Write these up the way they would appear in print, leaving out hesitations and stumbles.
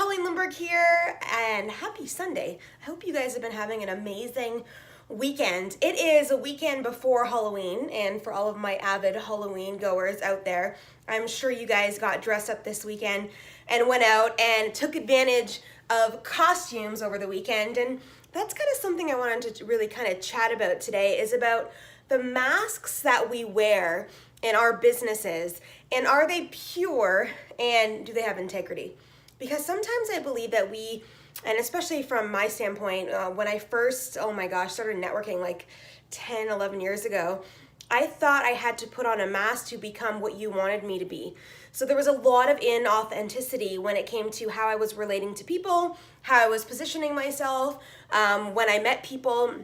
Colleen Lindberg here, and happy Sunday. I hope you guys have been having an amazing weekend. It is a weekend before Halloween, and for all of my avid Halloween goers out there, I'm sure you guys got dressed up this weekend and went out and took advantage of costumes over the weekend. And that's kind of something I wanted to really kind of chat about today, is about the masks that we wear in our businesses, and are they pure, and do they have integrity? Because sometimes I believe that we, and especially from my standpoint, when I first, started networking like 10, 11 years ago, I thought I had to put on a mask to become what you wanted me to be. So there was a lot of inauthenticity when it came to how I was relating to people, how I was positioning myself, when I met people,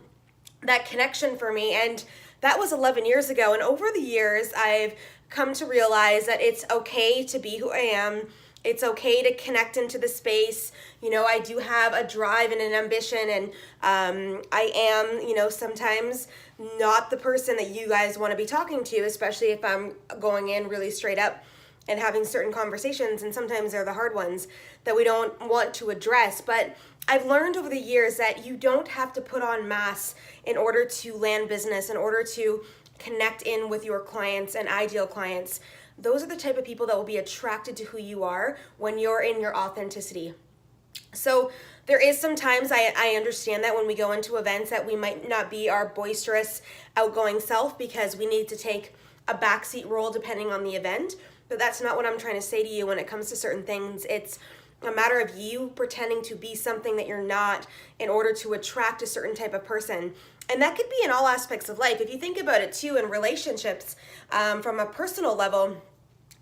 that connection for me. And that was 11 years ago. And over the years, I've come to realize that it's okay to be who I am. It's okay to connect into the space. You know, I do have a drive and an ambition, and I am, sometimes not the person that you guys want to be talking to, especially if I'm going in really straight up and having certain conversations, and sometimes they're the hard ones that we don't want to address. But I've learned over the years that you don't have to put on masks in order to land business, in order to connect in with your clients and ideal clients. Those are the type of people that will be attracted to who you are when you're in your authenticity. So there is sometimes I understand that when we go into events that we might not be our boisterous, outgoing self because we need to take a backseat role depending on the event. But that's not what I'm trying to say to you when it comes to certain things. It's a matter of you pretending to be something that you're not in order to attract a certain type of person. And that could be in all aspects of life. If you think about it too, in relationships, from a personal level,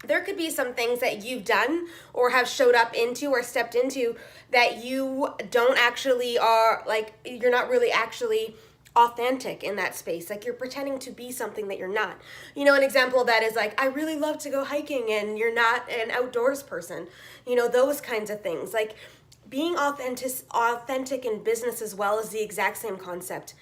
there could be some things that you've done or have showed up into or stepped into that you don't actually you're not really actually authentic in that space. Like, you're pretending to be something that you're not. An example of that is like, I really love to go hiking and you're not an outdoors person. Those kinds of things. Like, being authentic in business as well is the exact same concept.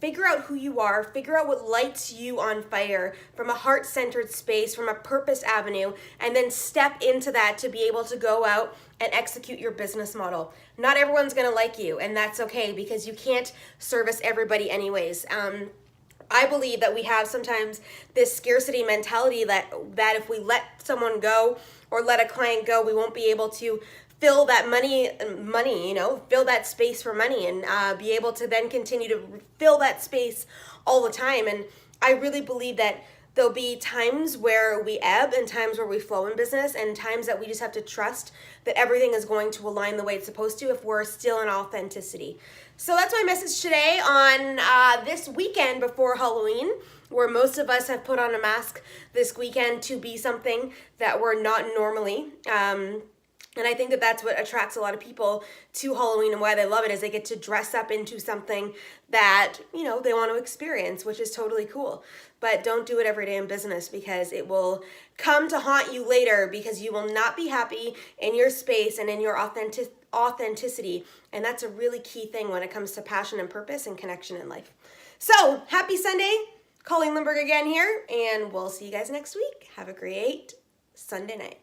Figure out who you are, figure out what lights you on fire from a heart-centered space, from a purpose avenue, and then step into that to be able to go out and execute your business model. Not everyone's gonna like you, and that's okay, because you can't service everybody anyways. I believe that we have sometimes this scarcity mentality that if we let someone go or let a client go, we won't be able to fill that fill that space for money, and be able to then continue to fill that space all the time. And I really believe that there'll be times where we ebb and times where we flow in business, and times that we just have to trust that everything is going to align the way it's supposed to if we're still in authenticity. So that's my message today on this weekend before Halloween, where most of us have put on a mask this weekend to be something that we're not normally. And I think that that's what attracts a lot of people to Halloween, and why they love it is they get to dress up into something that, they want to experience, which is totally cool. But don't do it every day in business, because it will come to haunt you later, because you will not be happy in your space and in your authenticity. And that's a really key thing when it comes to passion and purpose and connection in life. So happy Sunday. Colleen Lindberg again here, and we'll see you guys next week. Have a great Sunday night.